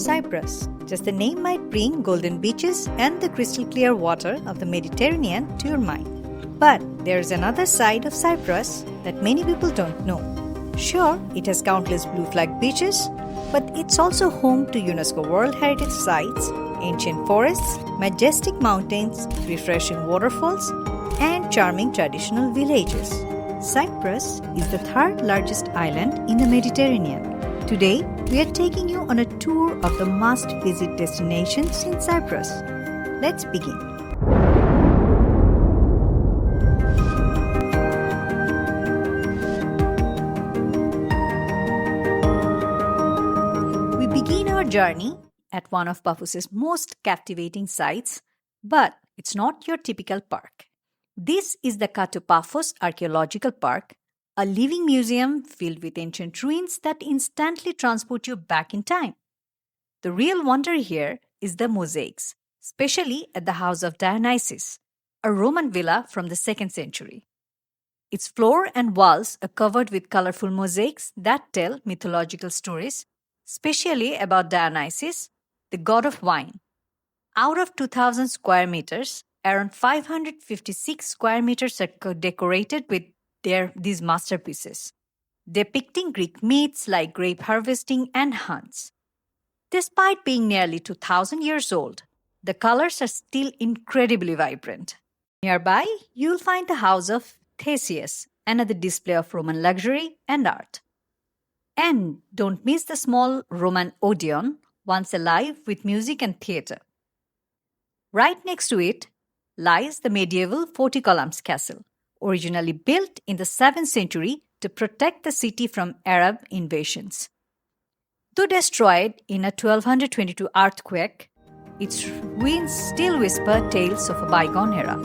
Cyprus. Just the name might bring golden beaches and the crystal clear water of the Mediterranean to your mind. But there's another side of Cyprus that many people don't know. Sure, it has countless blue flag beaches, but it's also home to UNESCO World Heritage Sites, ancient forests, majestic mountains, refreshing waterfalls, and charming traditional villages. Cyprus is the third largest island in the Mediterranean. Today, we are taking you on a tour of the must-visit destinations in Cyprus. Let's begin. We begin our journey at one of Paphos' most captivating sites, but it's not your typical park. This is the Paphos Archeological Park, a living museum filled with ancient ruins that instantly transport you back in time. The real wonder here is the mosaics, especially at the house of Dionysus, a Roman villa from the 2nd century. Its floor and walls are covered with colorful mosaics that tell mythological stories, especially about Dionysus, the god of wine. Out of 2,000 square meters, around 556 square meters are decorated with these masterpieces, depicting Greek myths like grape harvesting and hunts. Despite being nearly 2,000 years old, the colors are still incredibly vibrant. Nearby, you'll find the house of Theseus, another display of Roman luxury and art. And don't miss the small Roman Odeon, once alive with music and theatre. Right next to it lies the medieval 40 columns castle, originally built in the 7th century to protect the city from Arab invasions. Though destroyed in a 1222 earthquake, its ruins still whisper tales of a bygone era.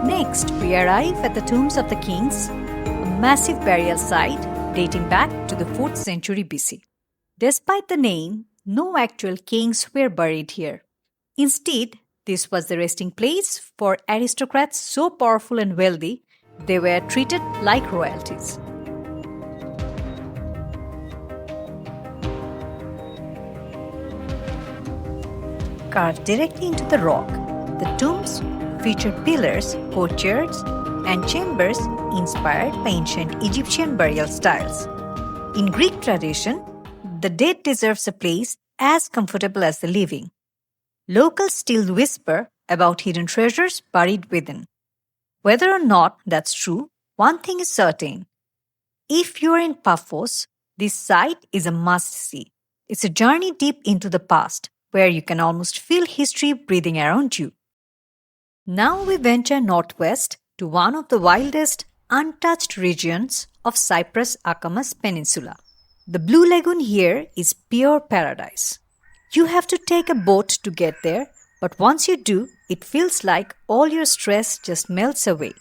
Next, we arrive at the Tombs of the Kings, a massive burial site dating back to the 4th century BC. Despite the name, no actual kings were buried here. Instead, this was the resting place for aristocrats so powerful and wealthy, they were treated like royalties. Carved directly into the rock, the tombs feature pillars, courtyards, and chambers inspired by ancient Egyptian burial styles. In Greek tradition, the dead deserves a place as comfortable as the living. Locals still whisper about hidden treasures buried within. Whether or not that's true, one thing is certain. If you're in Paphos, this site is a must-see. It's a journey deep into the past, where you can almost feel history breathing around you. Now we venture northwest to one of the wildest, untouched regions of Cyprus' Akamas Peninsula. The Blue Lagoon here is pure paradise. You have to take a boat to get there, but once you do, it feels like all your stress just melts away.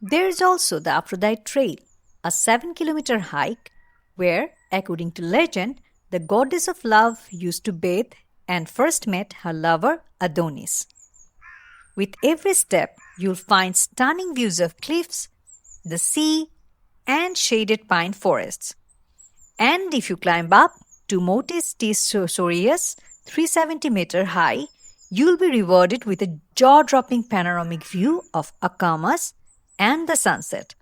There is also the Aphrodite Trail, a 7-kilometer hike where, according to legend, the goddess of love used to bathe and first met her lover Adonis. With every step, you'll find stunning views of cliffs, the sea, and shaded pine forests. And if you climb up to Montes Sorias, 370-meter high, you'll be rewarded with a jaw-dropping panoramic view of Akamas and the sunset.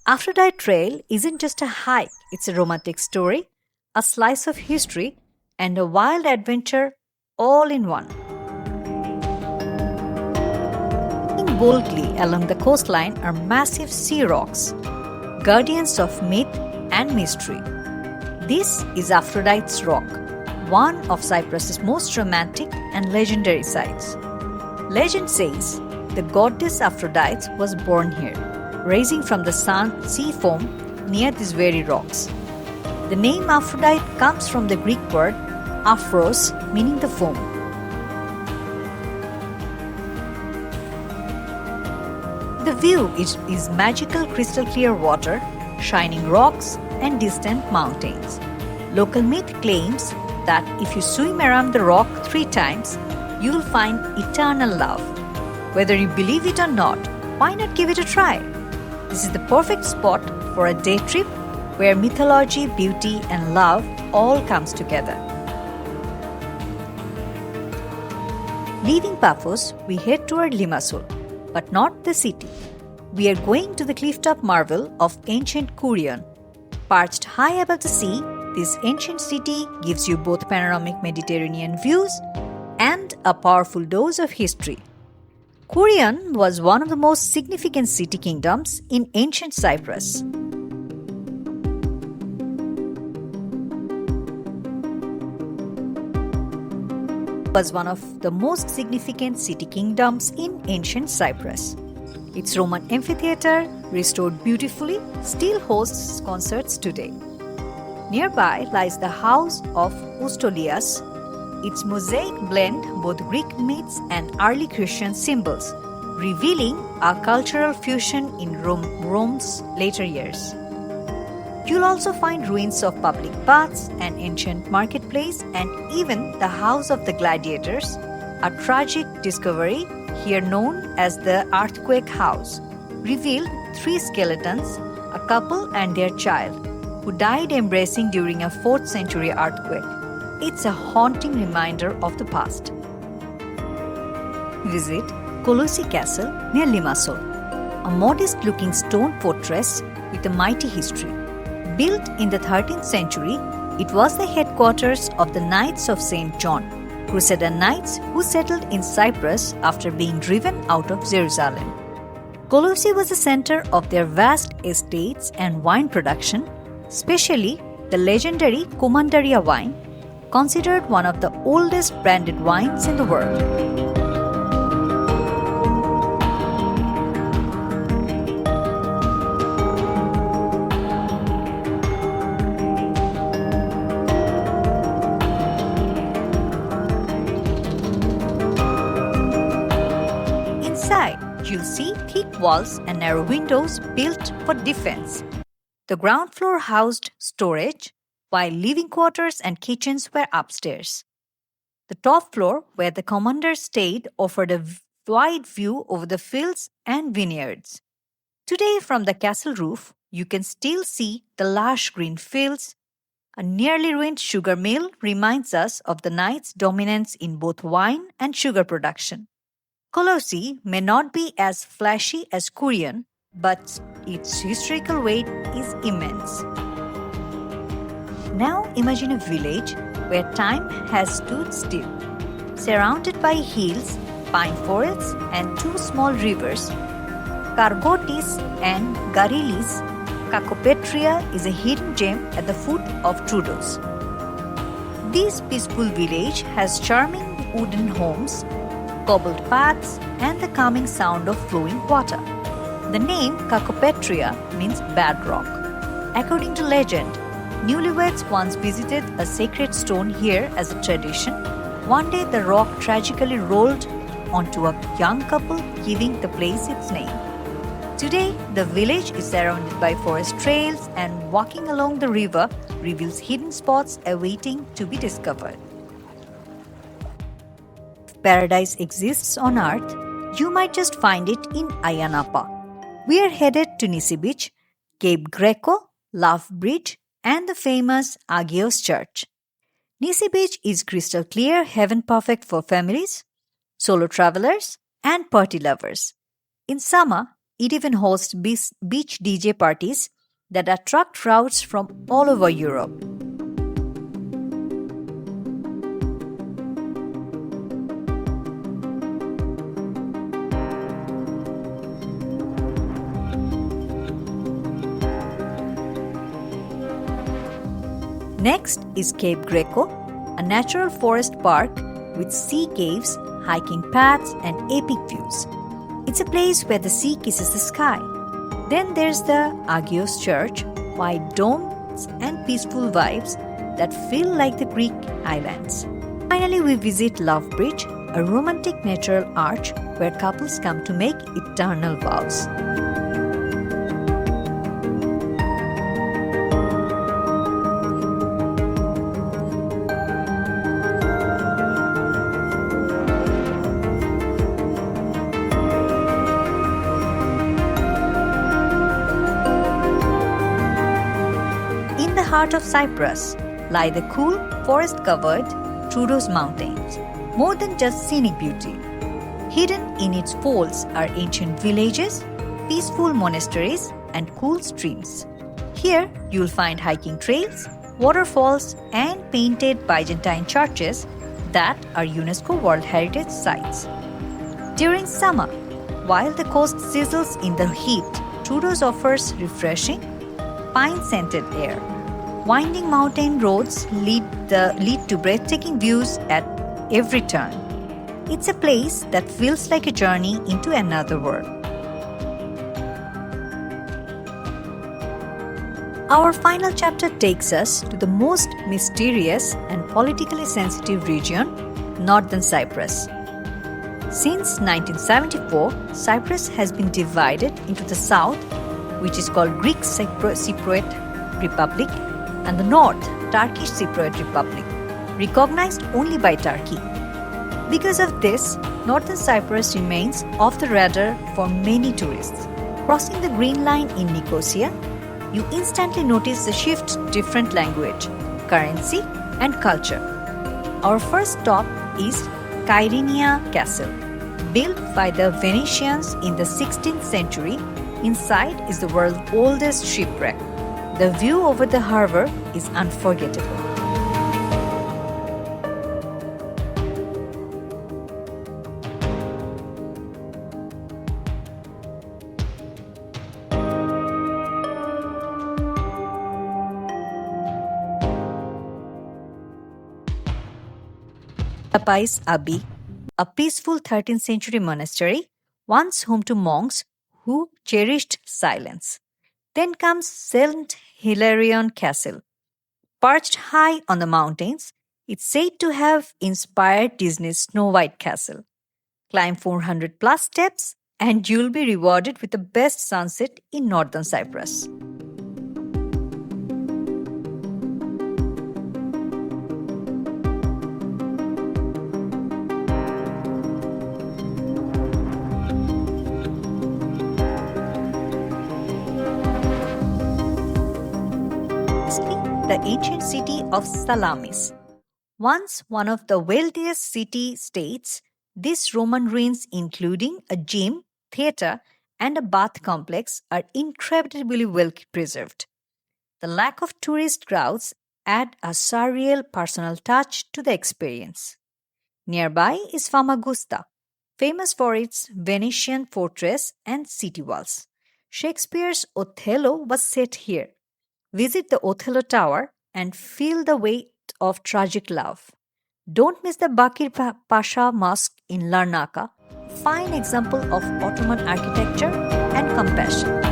Aphrodite Trail isn't just a hike, it's a romantic story, a slice of history, and a wild adventure all in one. Boldly along the coastline are massive sea rocks, guardians of myth and mystery. This is Aphrodite's Rock, one of Cyprus's most romantic and legendary sites. Legend says the goddess Aphrodite was born here, rising from the sea foam near these very rocks. The name Aphrodite comes from the Greek word aphros, meaning the foam. The view is magical crystal clear water, shining rocks, and distant mountains. Local myth claims that if you swim around the rock 3 times, you will find eternal love. Whether you believe it or not, why not give it a try? This is the perfect spot for a day trip where mythology, beauty, and love all comes together. Leaving Paphos, we head toward Limassol, but not the city. We are going to the clifftop marvel of ancient Kourion. Perched high above the sea, this ancient city gives you both panoramic Mediterranean views and a powerful dose of history. Kourion was one of the most significant city kingdoms in ancient Cyprus. Was one of the most significant city kingdoms in ancient Cyprus. Its Roman amphitheater, restored beautifully, still hosts concerts today. Nearby lies the house of Oustolias. Its mosaic blend both Greek myths and early Christian symbols, revealing a cultural fusion in Rome's later years. You'll also find ruins of public baths, an ancient marketplace, and even the House of the Gladiators, a tragic discovery here known as the Earthquake House, revealed 3 skeletons, a couple and their child, who died embracing during a 4th century earthquake. It's a haunting reminder of the past. Visit Kolossi Castle near Limassol, a modest-looking stone fortress with a mighty history. Built in the 13th century, it was the headquarters of the Knights of St. John, Crusader knights who settled in Cyprus after being driven out of Jerusalem. Kolossi was the center of their vast estates and wine production, especially the legendary Kommandaria wine, considered one of the oldest branded wines in the world. Inside, you'll see thick walls and narrow windows built for defense. The ground floor housed storage, while living quarters and kitchens were upstairs. The top floor, where the commander stayed, offered a wide view over the fields and vineyards. Today, from the castle roof, you can still see the lush green fields. A nearly ruined sugar mill reminds us of the knights' dominance in both wine and sugar production. Kolossi may not be as flashy as Kourion, but its historical weight is immense. Now imagine a village where time has stood still, surrounded by hills, pine forests, and 2 small rivers, Kargotis and Garilis. Kakopetria is a hidden gem at the foot of Troodos. This peaceful village has charming wooden homes, cobbled paths, and the calming sound of flowing water. The name Kakopetria means bad rock. According to legend, newlyweds once visited a sacred stone here as a tradition. One day the rock tragically rolled onto a young couple, giving the place its name. Today, the village is surrounded by forest trails, and walking along the river reveals hidden spots awaiting to be discovered. If paradise exists on earth, you might just find it in Ayia Napa. We are headed to Nisi Beach, Cape Greco, Love Bridge, and the famous Agios Church. Nisi Beach is crystal clear, heaven perfect for families, solo travelers, and party lovers. In summer, it even hosts beach DJ parties that attract crowds from all over Europe. Next is Cape Greco, a natural forest park with sea caves, hiking paths, and epic views. It's a place where the sea kisses the sky. Then there's the Agios Church, white domes and peaceful vibes that feel like the Greek islands. Finally, we visit Love Bridge, a romantic natural arch where couples come to make eternal vows. heart of Cyprus lie the cool, forest-covered Troodos Mountains. More than just scenic beauty, hidden in its folds are ancient villages, peaceful monasteries, and cool streams. Here, you'll find hiking trails, waterfalls, and painted Byzantine churches that are UNESCO World Heritage Sites. During summer, while the coast sizzles in the heat, Troodos offers refreshing, pine-scented air. Winding mountain roads lead to breathtaking views at every turn. It's a place that feels like a journey into another world. Our final chapter takes us to the most mysterious and politically sensitive region, northern Cyprus. Since 1974, Cyprus has been divided into the south, which is called Greek Cypriot Republic, and the north, Turkish Cypriot Republic, recognized only by Turkey. Because of this, northern Cyprus remains off the radar for many tourists. Crossing the Green Line in Nicosia, you instantly notice the shift to different language, currency, and culture. Our first stop is Kyrenia Castle. Built by the Venetians in the 16th century, inside is the world's oldest shipwreck. The view over the harbor is unforgettable. Apais Abbey, a peaceful 13th century monastery, once home to monks who cherished silence. Then comes St. Hilarion Castle. Perched high on the mountains, it's said to have inspired Disney's Snow White Castle. Climb 400 plus steps and you'll be rewarded with the best sunset in northern Cyprus. The ancient city of Salamis. Once one of the wealthiest city-states, these Roman ruins, including a gym, theatre, and a bath complex, are incredibly well preserved. The lack of tourist crowds add a surreal personal touch to the experience. Nearby is Famagusta, famous for its Venetian fortress and city walls. Shakespeare's Othello was set here. Visit the Othello Tower and feel the weight of tragic love. Don't miss the Bakir Pasha Mosque in Larnaca, a fine example of Ottoman architecture and compassion.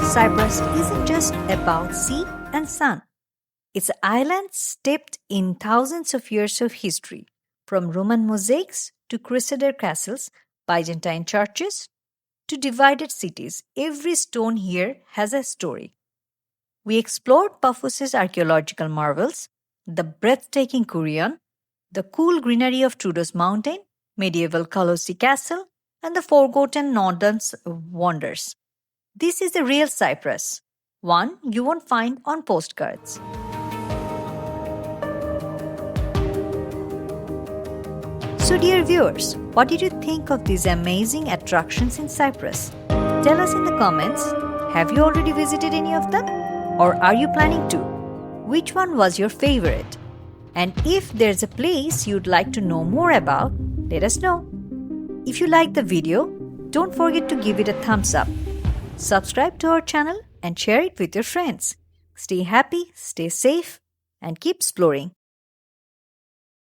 Cyprus isn't just about sea and sun. It's an island steeped in thousands of years of history, from Roman mosaics to Crusader castles, Byzantine churches to divided cities. Every stone here has a story. We explored Paphos' archaeological marvels, the breathtaking kourion, the cool greenery of Troodos Mountain, medieval Kolossi Castle, and the forgotten northern wonders. This is the real Cyprus, one you won't find on postcards. So dear viewers, what did you think of these amazing attractions in Cyprus? Tell us in the comments, have you already visited any of them? Or are you planning to? Which one was your favorite? And if there's a place you'd like to know more about, let us know. If you liked the video, don't forget to give it a thumbs up. Subscribe to our channel and share it with your friends. Stay happy, stay safe, and keep exploring.